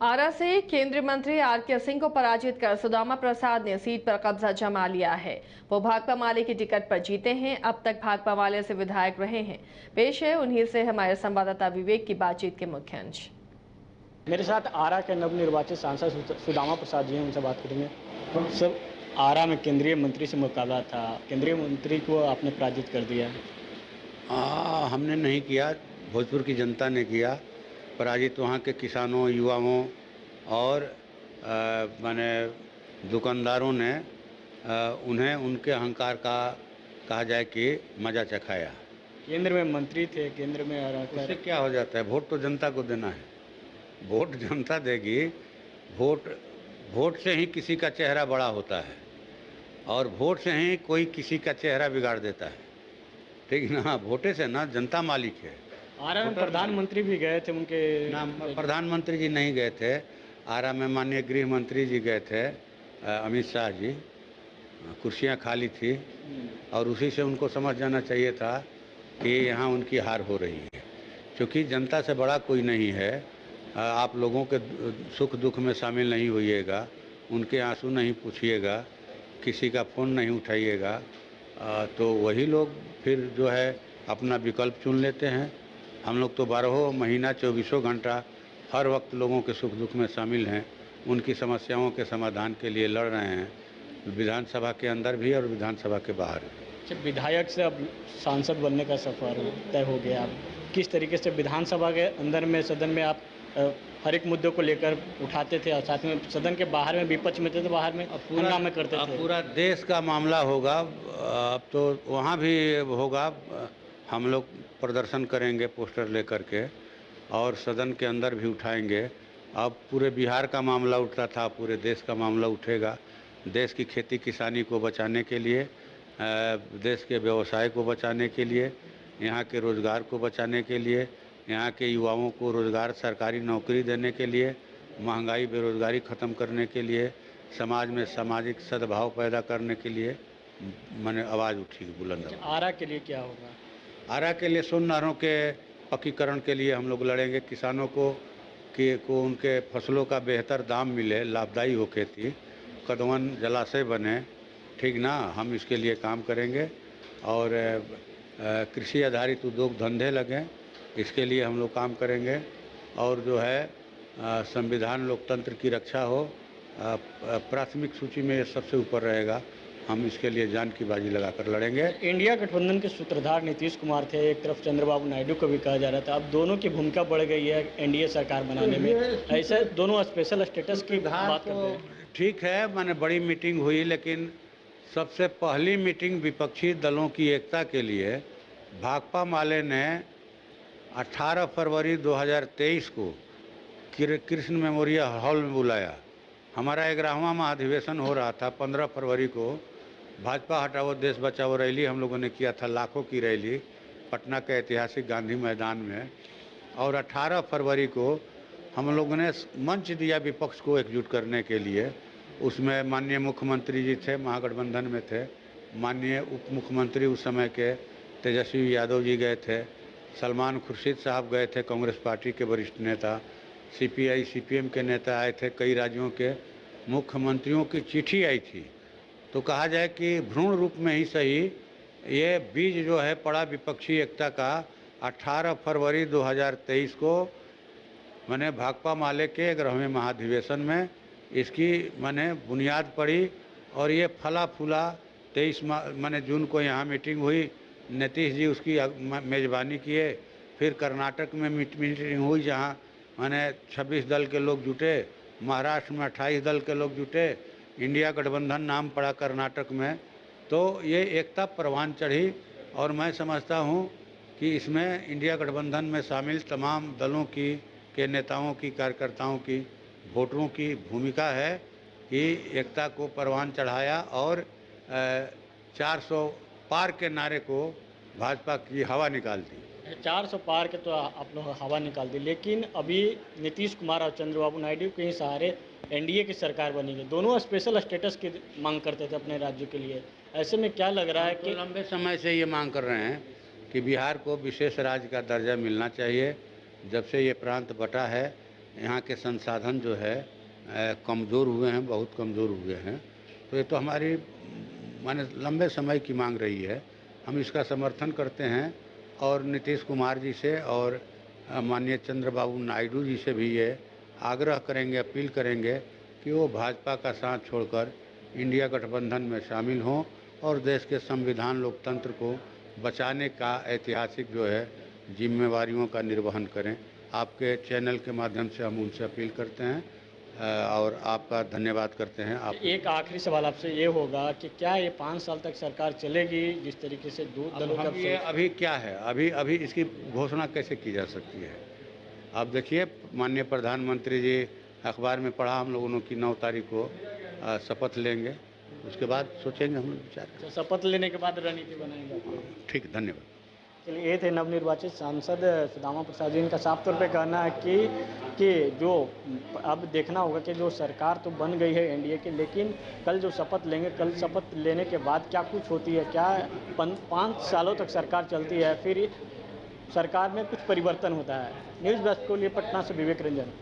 आरा से केंद्रीय मंत्री आर.के. सिंह को पराजित कर सुदामा प्रसाद ने सीट पर कब्जा जमा लिया है। वो भाकपा माले की टिकट पर जीते हैं। अब तक भाकपा माले से विधायक रहे हैं। पेश है उन्हीं से हमारे संवाददाता विवेक की बातचीत के मुख्य अंश। मेरे साथ आरा के नवनिर्वाचित सांसद सुदामा प्रसाद जी हैं, उनसे बात करेंगे। सर, आरा में केंद्रीय मंत्री से मुकाबला था, केंद्रीय मंत्री को आपने पराजित कर दिया। हमने नहीं किया, भोजपुर की जनता ने किया। पराजित वहाँ के किसानों, युवाओं और माने दुकानदारों ने उन्हें उनके अहंकार का कहा जाए कि मज़ा चखाया। केंद्र में मंत्री थे, केंद्र में आरा उससे क्या हो जाता है? वोट तो जनता को देना है, वोट जनता देगी। वोट वोट से ही किसी का चेहरा बड़ा होता है और वोट से ही कोई किसी का चेहरा बिगाड़ देता है, ठीक ना? वोटे से ना जनता मालिक है। आरा में प्रधानमंत्री भी गए थे, उनके नाम प्रधानमंत्री जी नहीं गए थे। आरा में माननीय गृह मंत्री जी गए थे, अमित शाह जी। कुर्सियां खाली थी और उसी से उनको समझ जाना चाहिए था कि यहाँ उनकी हार हो रही है, क्योंकि जनता से बड़ा कोई नहीं है। आप लोगों के सुख दुख में शामिल नहीं होइएगा, उनके आंसू नहीं पूछिएगा, किसी का फ़ोन नहीं उठाइएगा, तो वही लोग फिर जो है अपना विकल्प चुन लेते हैं। हम लोग तो 12 महीना 24 घंटा हर वक्त लोगों के सुख दुख में शामिल हैं, उनकी समस्याओं के समाधान के लिए लड़ रहे हैं, विधानसभा के अंदर भी और विधानसभा के बाहर भी। अच्छा, विधायक से अब सांसद बनने का सफर तय हो गया। आप किस तरीके से विधानसभा के अंदर में, सदन में आप हर एक मुद्दों को लेकर उठाते थे और साथ में सदन के बाहर में विपक्ष में थे तो बाहर में हंगामे करते थे? पूरा देश का मामला होगा, अब तो वहाँ भी होगा। हम लोग प्रदर्शन करेंगे पोस्टर लेकर के और सदन के अंदर भी उठाएंगे। अब पूरे बिहार का मामला उठा था, पूरे देश का मामला उठेगा। देश की खेती किसानी को बचाने के लिए, देश के व्यवसाय को बचाने के लिए, यहाँ के रोज़गार को बचाने के लिए, यहाँ के युवाओं को रोज़गार, सरकारी नौकरी देने के लिए, महंगाई बेरोज़गारी ख़त्म करने के लिए, समाज में सामाजिक सद्भाव पैदा करने के लिए मैंने आवाज़ उठी बुलंद। आरा के लिए क्या होगा? आरा के लिए सोन नहरों के पक्कीकरण के लिए हम लोग लड़ेंगे। किसानों को उनके फसलों का बेहतर दाम मिले, लाभदायी हो खेती, कदवन जलाशय बने, ठीक ना? हम इसके लिए काम करेंगे और कृषि आधारित उद्योग धंधे लगें, इसके लिए हम लोग काम करेंगे। और जो है संविधान लोकतंत्र की रक्षा हो, प्राथमिक सूची में सबसे ऊपर रहेगा। हम इसके लिए जान की बाजी लगाकर लड़ेंगे। इंडिया गठबंधन के सूत्रधार नीतीश कुमार थे, एक तरफ चंद्रबाबू नायडू को भी कहा जा रहा था। अब दोनों की भूमिका बढ़ गई है एनडीए सरकार बनाने में। ऐसे दोनों स्पेशल स्टेटस की बात करते हैं। ठीक है, माने बड़ी मीटिंग हुई, लेकिन सबसे पहली मीटिंग विपक्षी दलों की एकता के लिए भाकपा माले ने 18 फरवरी 2023 को कृष्ण मेमोरियल हॉल में बुलाया। हमारा 11वां महाधिवेशन हो रहा था। 15 फरवरी को भाजपा हटाओ देश बचाओ रैली हम लोगों ने किया था, लाखों की रैली पटना के ऐतिहासिक गांधी मैदान में। और 18 फरवरी को हम लोगों ने मंच दिया विपक्ष को एकजुट करने के लिए। उसमें माननीय मुख्यमंत्री जी थे, महागठबंधन में थे, माननीय उप मुख्यमंत्री उस समय के तेजस्वी यादव जी गए थे, सलमान खुर्शीद साहब गए थे, कांग्रेस पार्टी के वरिष्ठ नेता, सीपीआई सीपीएम के नेता आए थे, कई राज्यों के मुख्यमंत्रियों की चिट्ठी आई थी। तो कहा जाए कि भ्रूण रूप में ही सही, ये बीज जो है पड़ा विपक्षी एकता का 18 फरवरी 2023 को मैंने भाकपा माले के 11वें महाधिवेशन में इसकी मैंने बुनियाद पड़ी। और ये फला फूला 23 मैंने जून को यहाँ मीटिंग हुई, नीतीश जी उसकी मेज़बानी किए। फिर कर्नाटक में मीटिंग हुई जहाँ मैंने 26 दल के लोग जुटे, महाराष्ट्र में 28 दल के लोग जुटे, इंडिया गठबंधन नाम पड़ा कर्नाटक में। तो ये एकता परवान चढ़ी और मैं समझता हूँ कि इसमें इंडिया गठबंधन में शामिल तमाम दलों की के नेताओं की, कार्यकर्ताओं की, वोटरों की भूमिका है कि एकता को परवान चढ़ाया और 400 पार के नारे को भाजपा की हवा निकाल दी। 400 पार के तो आप लोग हवा निकाल दी, लेकिन अभी नीतीश कुमार और चंद्रबाबू नायडू के ही सहारे एनडीए की सरकार बनी है। दोनों स्पेशल स्टेटस की मांग करते थे अपने राज्य के लिए। ऐसे में क्या लग रहा है कि लंबे समय से ये मांग कर रहे हैं कि बिहार को विशेष राज्य का दर्जा मिलना चाहिए। जब से ये प्रांत बटा है, यहाँ के संसाधन जो है कमज़ोर हुए हैं, बहुत कमज़ोर हुए हैं। तो ये तो हमारी माने लंबे समय की मांग रही है। हम इसका समर्थन करते हैं और नीतीश कुमार जी से और माननीय चंद्रबाबू नायडू जी से भी ये आग्रह करेंगे, अपील करेंगे कि वो भाजपा का साथ छोड़कर इंडिया गठबंधन में शामिल हों और देश के संविधान लोकतंत्र को बचाने का ऐतिहासिक जो है जिम्मेवारियों का निर्वहन करें। आपके चैनल के माध्यम से हम उनसे अपील करते हैं और आपका धन्यवाद करते हैं। आप एक आखिरी सवाल आपसे ये होगा कि क्या ये 5 साल तक सरकार चलेगी जिस तरीके से दो दलों अब का ये अभी क्या है, अभी इसकी घोषणा कैसे की जा सकती है? आप देखिए, माननीय प्रधानमंत्री जी अखबार में पढ़ा हम लोगों की 9 तारीख को शपथ लेंगे, उसके बाद सोचेंगे हम लोग विचार। अच्छा, शपथ लेने के बाद रणनीति बनाएंगे आप लोग। ठीक, धन्यवाद। चलिए, ये थे नवनिर्वाचित सांसद सुदामा प्रसाद जी। इनका साफ तौर पे कहना है कि जो अब देखना होगा कि जो सरकार तो बन गई है एनडीए की, लेकिन कल जो शपथ लेंगे, कल शपथ लेने के बाद क्या कुछ होती है, क्या 5 सालों तक सरकार चलती है, फिर सरकार में कुछ परिवर्तन होता है। न्यूज़ डेस्क के लिए पटना से विवेक रंजन।